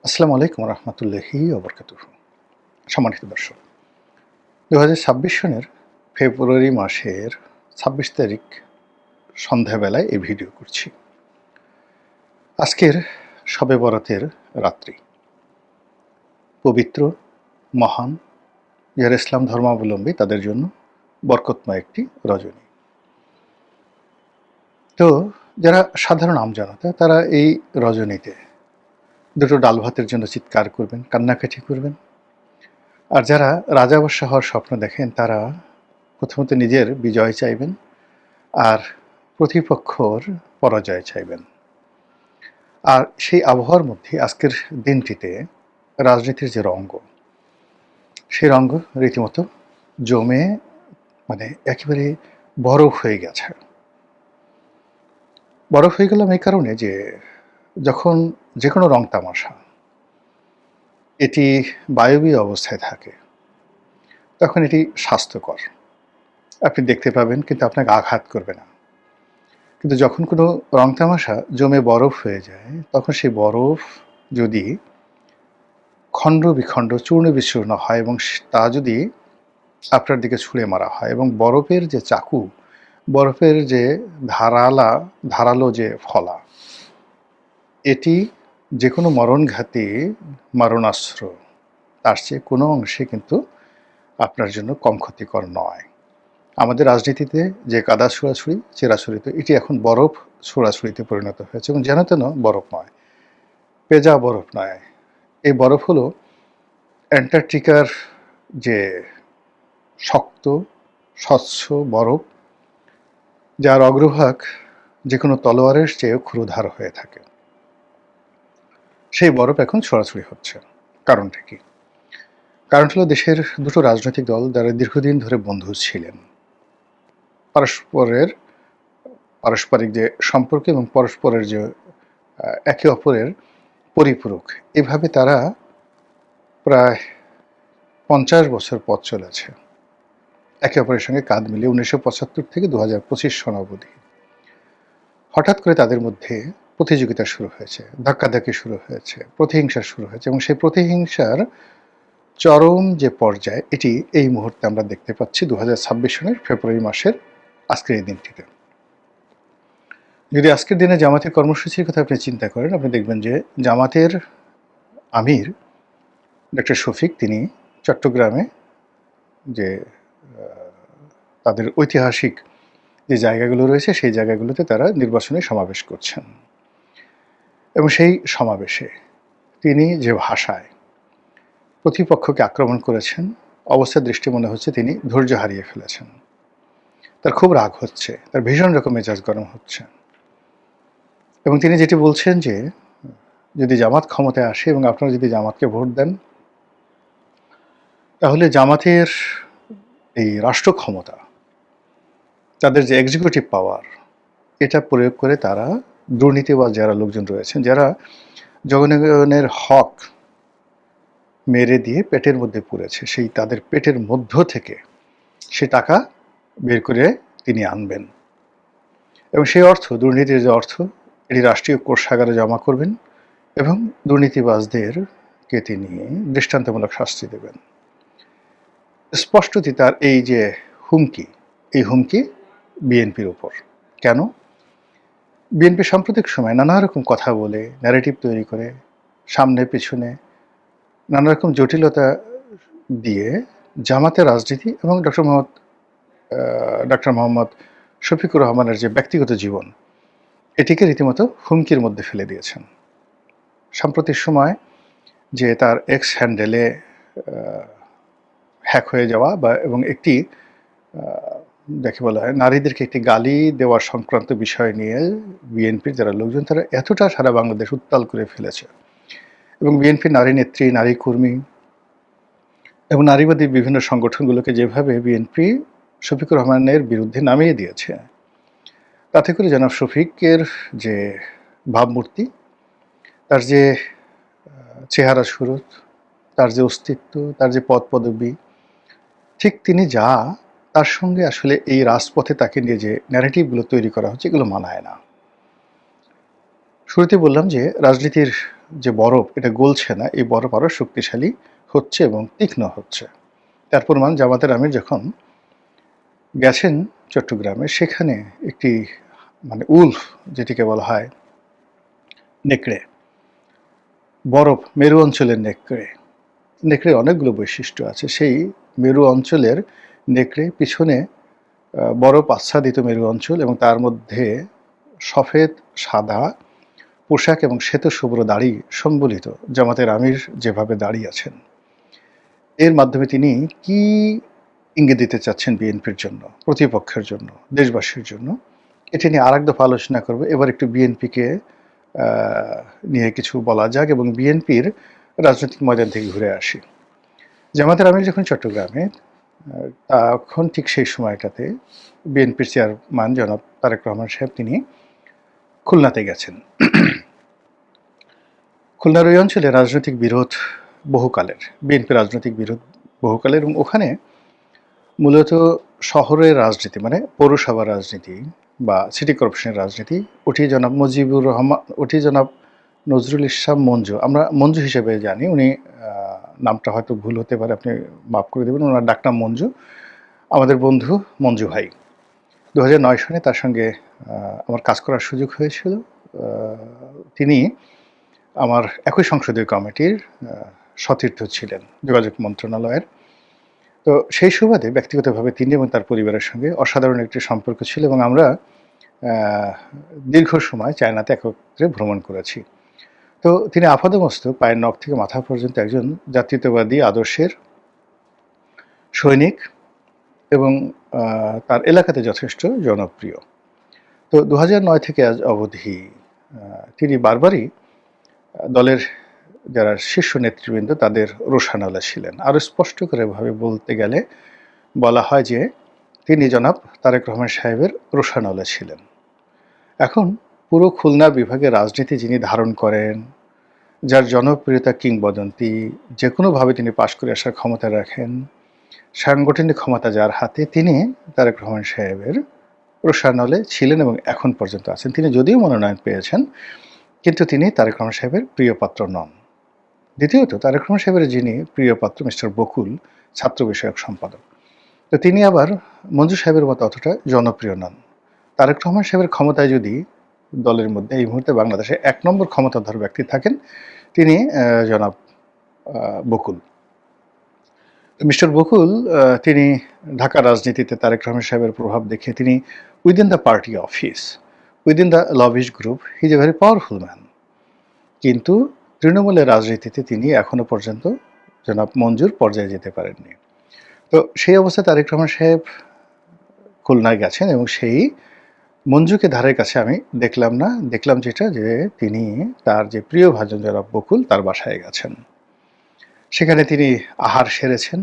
আসসালামু আলাইকুম রহমতুল্লাহি ওবরকাতুহ। সম্মানিত দর্শক, 2026 সনের ফেব্রুয়ারি মাসের 26 তারিখ সন্ধ্যাবেলায় এই ভিডিও করছি। আজকের শবে বরাতের রাত্রি, পবিত্র, মহান, যারা ইসলাম ধর্মাবলম্বী তাদের জন্য বরকতময় একটি রজনী। তো যারা সাধারণ আমজনতা তারা এই রজনীতে দুটো ডাল ভাতের জন্য চিৎকার করবেন, কান্নাকাটি করবেন। আর যারা রাজাবাদশা হওয়ার স্বপ্ন দেখেন তারা প্রথমত নিজের বিজয় চাইবেন, আর প্রতিপক্ষর পরাজয় চাইবেন। আর সেই আবহাওয়ার মধ্যে আজকের দিনটিতে রাজনীতির যে রঙ্গ, সেই রঙ্গ রীতিমতো জমে একেবারে বরফ হয়ে গেছে। বরফ হয়ে গেলাম এই কারণে যে যখন যে কোনো রং তামাশা এটি বায়বীয় অবস্থায় থাকে তখন এটি স্বাস্থ্যকর, আপনি দেখতে পাবেন, কিন্তু আপনাকে আঘাত করবে না। কিন্তু যখন কোনো রং তামাশা জমে বরফ হয়ে যায় তখন সেই বরফ যদি খণ্ড বিখণ্ড চূর্ণ বিচূর্ণ হয় এবং তা যদি আপনার দিকে ছুঁড়ে মারা হয়, এবং বরফের যে চাকু, বরফের যে ধারালো যে ফলা, এটি যে কোনো মরণঘাতী মারণাস্ত্র তার চেয়ে কোনো অংশে কিন্তু আপনার জন্য কম ক্ষতিকর নয়। আমাদের রাজনীতিতে যে কাদা ছোড়াছুড়ি, চেরাছুড়িতে, এটি এখন বরফ ছোড়াছুড়িতে পরিণত হয়েছে, এবং যেন তেন বরফ নয়, পেজা বরফ নয়। এই বরফ হলো অ্যান্টার্কটিকার যে শক্ত স্বচ্ছ বরফ, যার অগ্রভাগ যে কোনো তলোয়ারের চেয়েও ক্ষুরধার হয়ে থাকে। সেই বরফ এখন ছড়াছড়ি হচ্ছে। কারণটা কি? কারণ হলো দেশের দুটো রাজনৈতিক দল যারা দীর্ঘদিন ধরে বন্ধু ছিলেন, পারস্পরিক যে সম্পর্ক এবং পরস্পরের যে একে অপরের পরিপূরক, এভাবে তারা প্রায় 50 বছর পথ চলেছে একে অপরের সঙ্গে কাঁধ মিলিয়ে, 1975 থেকে 2025 সন অবধি। হঠাৎ করে তাদের মধ্যে প্রতিযোগিতা শুরু হয়েছে, ধাক্কাধাক্কি শুরু হয়েছে, প্রতিহিংসা শুরু হয়েছে, এবং সেই প্রতিহিংসার চরম যে পর্যায়, এটি এই মুহূর্তে আমরা দেখতে পাচ্ছি 2026 সনের ফেব্রুয়ারি মাসের আজকের এই দিনটিতে। যদি আজকের দিনে জামাতের কর্মসূচির কথা আপনি চিন্তা করেন, আপনি দেখবেন যে জামাতের আমির ডক্টর শফিক, তিনি চট্টগ্রামে যে তাদের ঐতিহাসিক যে জায়গাগুলো রয়েছে সেই জায়গাগুলোতে তারা নির্বাচনী সমাবেশ করছেন, এবং সেই সমাবেশে তিনি যে ভাষায় প্রতিপক্ষকে আক্রমণ করেছেন, অবস্থার দৃষ্টি মনে হচ্ছে তিনি ধৈর্য হারিয়ে ফেলেছেন। তার খুব রাগ হচ্ছে, তার ভীষণ রকম মেজাজ গরম হচ্ছে, এবং তিনি যেটি বলছেন যে যদি জামাত ক্ষমতায় আসে এবং আপনারা যদি জামাতকে ভোট দেন, তাহলে জামাতের এই রাষ্ট্র ক্ষমতা, তাদের যে এক্সিকিউটিভ পাওয়ার, এটা প্রয়োগ করে তারা দুর্নীতিবাজ যারা লোকজন রয়েছেন, যারা জনগণের হক মেরে দিয়ে পেটের মধ্যে পুরেছে, সেই তাদের পেটের মধ্য থেকে সে টাকা বের করে তিনি আনবেন, এবং সেই অর্থ, দুর্নীতির যে অর্থ, এটি রাষ্ট্রীয় কোষাগারে জমা করবেন, এবং দুর্নীতিবাজদেরকে তিনি দৃষ্টান্তমূলক শাস্তি দেবেন। স্পষ্টতই তার এই যে হুমকি, এই হুমকি বিএনপির উপর। কেন? বিএনপি সাম্প্রতিক সময় নানা রকম কথা বলে, ন্যারেটিভ তৈরি করে, সামনে পিছনে নানা রকম জটিলতা দিয়ে জামাতের রাজনীতি এবং ডক্টর মোহাম্মদ শফিকুর রহমানের যে ব্যক্তিগত জীবন, এটিকে রীতিমতো হুমকির মধ্যে ফেলে দিয়েছেন। সাম্প্রতিক সময় যে তার এক্স হ্যান্ডেলে হ্যাক হয়ে যাওয়া এবং একটি যাকে বলা হয় নারীদেরকে একটি গালি দেওয়ার সংক্রান্ত বিষয় নিয়ে বিএনপির যারা লোকজন, তারা এতটা সারা বাংলাদেশ উত্তাল করে ফেলেছে, এবং বিএনপির নারী নেত্রী, নারী কর্মী এবং নারীবাদী বিভিন্ন সংগঠনগুলোকে যেভাবে বিএনপি শফিকুর রহমানের বিরুদ্ধে নামিয়ে দিয়েছে, তাতে করে জনাব শফিকের যে ভাবমূর্তি, তার যে চেহারা সুরত, তার যে অস্তিত্ব, তার যে পদ পদবী, ঠিক তিনি যা, তার সঙ্গে আসলে এই রাজপথে তাকে নিয়ে যে ন্যারেটিভগুলো তৈরি করা হচ্ছে, এগুলো মানায় না। শুরুতে বললাম যে রাজনীতির যে বরফ এটা গলছে না, এই বরফ আরও শক্তিশালী হচ্ছে এবং তীক্ষ্ণ হচ্ছে। তার প্রমাণ জামাতের আমির যখন গেছেন চট্টগ্রামে, সেখানে একটি মানে উলফ যেটিকে বলা হয় নেকড়ে, বরফ মেরু অঞ্চলের নেকড়ে, নেকড়ের অনেকগুলো বৈশিষ্ট্য আছে। সেই মেরু অঞ্চলের নেকড়ে, পিছনে বরফ আচ্ছাদিত মেরু অঞ্চল এবং তার মধ্যে সফেদ সাদা পোশাক এবং শ্বেত শুভ্র দাড়ি সম্বলিত জামাতের আমির যেভাবে দাঁড়িয়ে আছেন, এর মাধ্যমে তিনি কি ইঙ্গিত দিতে চাচ্ছেন বিএনপির জন্য, প্রতিপক্ষের জন্য, দেশবাসীর জন্য, এটি নিয়ে আরেক দফা আলোচনা করব। এবার একটু বিএনপিকে নিয়ে কিছু বলা যাক এবং বিএনপির রাজনৈতিক ময়দান থেকে ঘুরে আসি। জামাতের আমির যখন চট্টগ্রামে, তখন ঠিক সেই সময়টাতে বিএনপির চেয়ারম্যান জনাব তারেক রহমান সাহেব তিনি খুলনাতে গেছেন। খুলনার ওই অঞ্চলে রাজনৈতিক বিরোধ বহুকালের, বিএনপি রাজনৈতিক বিরোধ বহুকালের, এবং ওখানে মূলত শহরের রাজনীতি মানে পৌরসভার রাজনীতি বা সিটি কর্পোরেশনের রাজনীতি, ওটি জনাব মুজিবুর রহমান, ওটি জনাব নজরুল ইসলাম মঞ্জু, আমরা মঞ্জু হিসেবে জানি, উনি নামটা হয়তো ভুল হতে পারে, আপনি মাফ করে দেবেন, ওনার ডাকনাম মঞ্জু, আমাদের বন্ধু মঞ্জু ভাই। 2009 সনে তার সঙ্গে আমার কাজ করার সুযোগ হয়েছিল। তিনি আমার একই সংসদীয় কমিটির সতীর্থ ছিলেন, যোগাযোগ মন্ত্রণালয়ের। তো সেই সুবাদে ব্যক্তিগতভাবে তিনি এবং তার পরিবারের সঙ্গে অসাধারণ একটি সম্পর্ক ছিল এবং আমরা দীর্ঘ সময় চায়নাতে একত্রে ভ্রমণ করেছি। তো তিনি আপাদমস্তক পায়ের নখ থেকে মাথা পর্যন্ত একজন জাতীয়তাবাদী আদর্শের সৈনিক এবং তার এলাকাতে যথেষ্ট জনপ্রিয়। তো 2009 থেকে আজ অবধি তিনি বারবারই দলের যারা শীর্ষ নেতৃবৃন্দ তাদের রোষানলে ছিলেন। আরও স্পষ্ট করে ভাবে বলতে গেলে বলা হয় যে তিনি জনাব তারেক রহমান সাহেবের রোষানলে ছিলেন। এখন পুরো খুলনা বিভাগের রাজনীতি যিনি ধারণ করেন, যার জনপ্রিয়তা কিংবদন্তি, যে কোনোভাবে তিনি পাশ করে আসার ক্ষমতা রাখেন, সাংগঠনিক ক্ষমতা যার হাতে, তিনি তারেক রহমান সাহেবের রোষানলে ছিলেন এবং এখন পর্যন্ত আছেন। তিনি যদিও মনোনয়ন পেয়েছেন, কিন্তু তিনি তারেক রহমান সাহেবের প্রিয় পাত্র নন। দ্বিতীয়ত, তারেক রহমান সাহেবের যিনি প্রিয় পাত্র মিস্টার বকুল, ছাত্র বিষয়ক সম্পাদক, তো তিনি আবার মঞ্জু সাহেবের মতো অতটা জনপ্রিয় নন। তারেক রহমান সাহেবের ক্ষমতায় যদি দলের মধ্যে এই মুহূর্তে বাংলাদেশে 1 নম্বর ক্ষমতাধর ব্যক্তি থাকেন, তিনি জনাব বকুল। মিস্টার বকুল তিনি ঢাকা রাজনীতিতে তারেক রহমান সাহেবের প্রভাব দেখে তিনি within the party office, within the lobbyist group, he is a very powerful man. কিন্তু তৃণমূলের রাজনীতিতে তিনি এখনো পর্যন্ত জনাব মঞ্জুর পর্যায়ে যেতে পারেননি। তো সেই অবস্থায় তারেক রহমান সাহেব খুলনায় গেছেন এবং সেই মঞ্জুকে ধারের কাছে আমি দেখলাম না। দেখলাম যেটা, যে তিনি তার যে প্রিয় ভাজন জনাব বকুল তার বাসায় গেছেন। সেখানে তিনি আহার সেরেছেন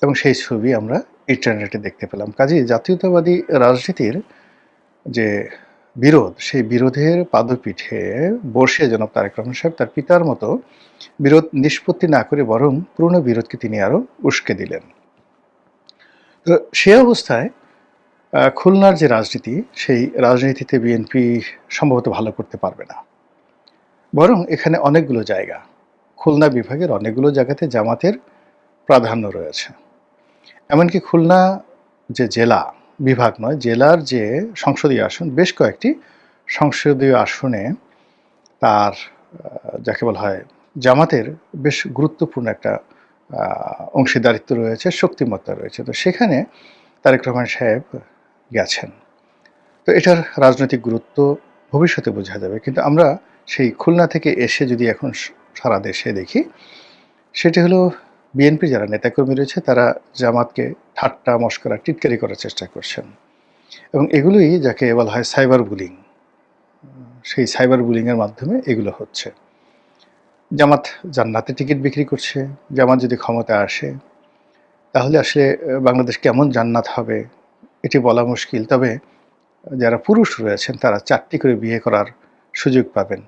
এবং সেই ছবি আমরা ইন্টারনেটে দেখতে পেলাম। কাজেই জাতীয়তাবাদী রাজনীতির যে বিরোধ, সেই বিরোধের পাদপীঠে বসে জনাব তারেক রহমান সাহেব তার পিতার মতো বিরোধ নিষ্পত্তি না করে বরং পুরনো বিরোধকে তিনি আরও উস্কে দিলেন। তো সে অবস্থায় খুলনার যে রাজনীতি, সেই রাজনীতিতে বিএনপি সম্ভবত ভালো করতে পারবে না। বরং এখানে অনেকগুলো জায়গা, খুলনা বিভাগের অনেকগুলো জায়গাতে জামাতের প্রাধান্য রয়েছে। এমনকি খুলনা যে জেলা, বিভাগ নয়, জেলার যে সংসদীয় আসন, বেশ কয়েকটি সংসদীয় আসনে তার যাকে বলা হয় জামাতের বেশ গুরুত্বপূর্ণ একটা অংশীদারিত্ব রয়েছে, শক্তিমত্তা রয়েছে। তো সেখানে তারেক রহমান সাহেব গেছেন। তো এটার রাজনৈতিক গুরুত্ব ভবিষ্যতে বোঝা যাবে। কিন্তু আমরা সেই খুলনা থেকে এসে যদি এখন সারা দেশে দেখি, সেটি হলো বিএনপি যারা নেতাকর্মী রয়েছে তারা জামাতকে ঠাট্টা মশকরা টিটকারি করার চেষ্টা করছেন এবং এগুলোই যাকে বলা হয় সাইবার বুলিং, সেই সাইবার বুলিংয়ের মাধ্যমে এগুলো হচ্ছে। জামাত জান্নাতে টিকিট বিক্রি করছে। জামাত যদি ক্ষমতায় আসে তাহলে আসলে বাংলাদেশ কেমন জান্নাত হবে এটি বলা মুশকিল। তবে যারা পুরুষ রয়েছেন তারা 4টি করে বিয়ে করার সুযোগ পাবেন।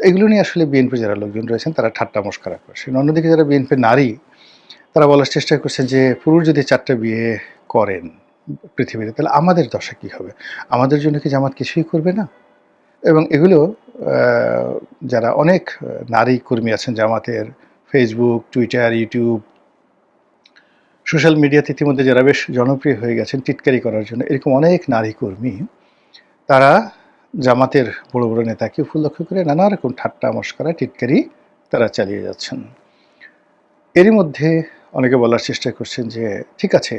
এগুলো নিয়ে আসলে বিএনপির যারা লোকজন রয়েছেন তারা ঠাট্টা মশকরা করছেন। অন্যদিকে যারা বিএনপির নারী, তারা বলার চেষ্টা করছেন যে পুরুষ যদি 4টা বিয়ে করেন পৃথিবীতে, তাহলে আমাদের দশা কী হবে? আমাদের জন্য কি জামাত কিছুই করবে না? এবং এগুলো যারা অনেক নারী কর্মী আছেন জামাতের, ফেসবুক, টুইটার, ইউটিউব, সোশ্যাল মিডিয়াতে ইতিমধ্যে যারা বেশ জনপ্রিয় হয়ে গেছেন টিটকারি করার জন্য, এরকম অনেক নারী কর্মী তারা জামাতের বড় বড় নেতাকে উপলক্ষ করে নানা রকম ঠাট্টা মশকরা টিটকারি তারা চালিয়ে যাচ্ছেন। এরই মধ্যে অনেকে বলার চেষ্টা করছেন যে ঠিক আছে,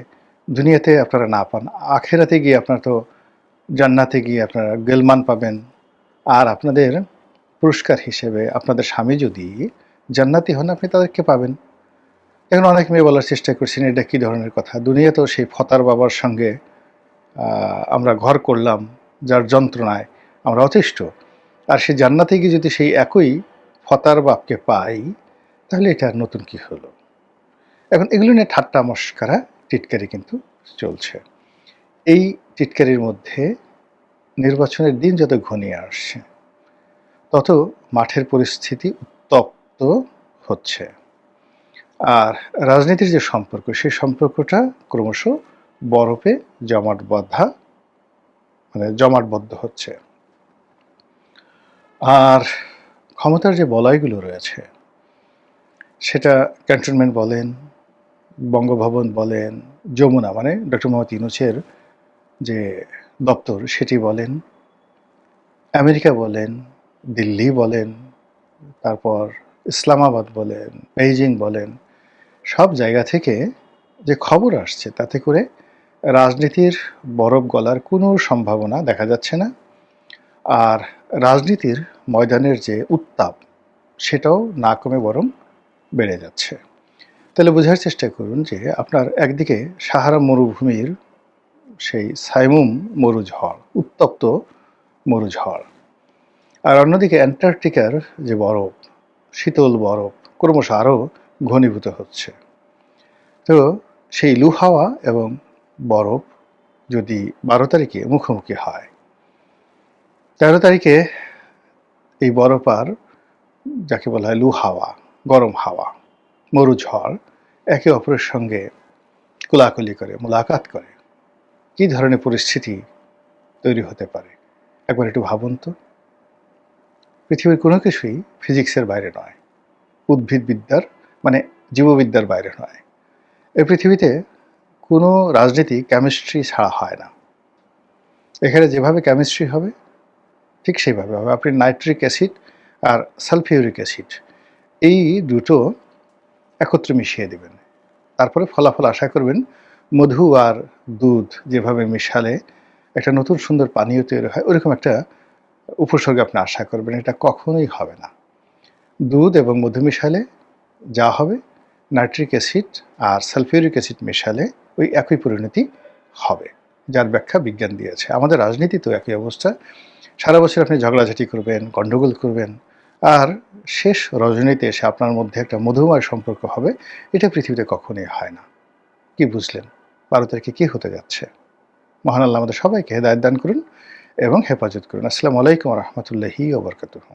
দুনিয়াতে আপনারা না পান, আখেরাতে গিয়ে আপনারা তো জান্নাতে গিয়ে আপনারা গেলমান পাবেন, আর আপনাদের পুরস্কার হিসেবে আপনাদের স্বামী যদি জান্নাতি হন আপনি তাদেরকে পাবেন। এখন অনেক মেয়ে বলার চেষ্টা করছেন এটা কী ধরনের কথা, দুনিয়াতেও সেই ফতার বাবার সঙ্গে আমরা ঘর করলাম, যার যন্ত্রণায় আমরা অতিষ্ঠ, আর সেই জান্নাতে গিয়ে যদি সেই একই ফতার বাপকে পাই তাহলে এটা আর নতুন কি হলো। এখন এগুলো নিয়ে ঠাট্টা মশকরা টিটকারি কিন্তু চলছে। এই টিটকারির মধ্যে নির্বাচনের দিন যত ঘনিয়ে আসছে তত মাঠের পরিস্থিতি উত্তপ্ত হচ্ছে, আর রাজনীতির যে সম্পর্ক সেই সম্পর্কটা ক্রমশ বরফে জমাটবদ্ধ হচ্ছে। আর ক্ষমতার যে বলয়গুলো রয়েছে সেটা ক্যান্টনমেন্ট বলেন, বঙ্গভবন বলেন, যমুনা মানে ডক্টর মোহাম্মদ ইউনূসের যে দপ্তর সেটি বলেন, আমেরিকা বলেন, দিল্লি বলেন, তারপর ইসলামাবাদ বলেন, বেইজিং বলেন, সব জায়গা থেকে যে খবর আসছে তাতে করে রাজনীতির বরফ গলার কোনো সম্ভাবনা দেখা যাচ্ছে না। আর রাজনীতির ময়দানের যে উত্তাপ সেটাও না কমে বরং বেড়ে যাচ্ছে। তাহলে বোঝার চেষ্টা করুন যে আপনার একদিকে সাহারা মরুভূমির সেই সাইমুম মরুঝড়, উত্তপ্ত মরুঝড়, আর অন্যদিকে অ্যান্টার্কটিকার যে বরফ, শীতল বরফ ক্রমশ আরও ঘনীভূত হচ্ছে। তো সেই লু হাওয়া এবং বরফ যদি 12 তারিখে মুখোমুখি হয়, 13 তারিখে এই বরফ আর যাকে বলা হয় লু হাওয়া, গরম হাওয়া, মরুঝড় একে অপরের সঙ্গে কোলাকুলি করে, মোলাকাত করে, কী ধরনের পরিস্থিতি তৈরি হতে পারে একবার একটু ভাবুন তো। পৃথিবীর কোনো কিছুই ফিজিক্সের বাইরে নয়, উদ্ভিদবিদ্যার মানে জীববিদ্যার বাইরে নয়। এই পৃথিবীতে কোনো রাজনীতি কেমিস্ট্রি ছাড়া হয় না। এখানে যেভাবে কেমিস্ট্রি হবে ঠিক সেইভাবে হবে। আপনি নাইট্রিক অ্যাসিড আর সালফিউরিক অ্যাসিড এই দুটো একত্রে মিশিয়ে দেবেন, তারপরে ফলাফল আশা করবেন মধু আর দুধ যেভাবে মিশালে একটা নতুন সুন্দর পানীয় তৈরি হয়, ওরকম একটা উপসর্গ আপনি আশা করবেন। এটা কখনোই হবে না। দুধ এবং মধু মিশালে যা হবে, নাইট্রিক অ্যাসিড আর সালফিউরিক অ্যাসিড মেশালে ওই একই পরিণতি হবে, যার ব্যাখ্যা বিজ্ঞান দিয়েছে। আমাদের রাজনীতি তো একই অবস্থা। সারা বছর আপনি ঝগড়াঝাটি করবেন, গণ্ডগোল করবেন, আর শেষ রজনীতে এসে আপনার মধ্যে একটা মধুময় সম্পর্ক হবে। এটা পৃথিবীতে কখনোই হয় না। কি বুঝলেন 12 তারিখে কী হতে যাচ্ছে? মহান আল্লাহ আমাদের সবাইকে হেদায়েত দান করুন এবং হেফাজত করুন। আসসালামু আলাইকুম ওয়া রাহমাতুল্লাহি ওয়া বারাকাতুহু।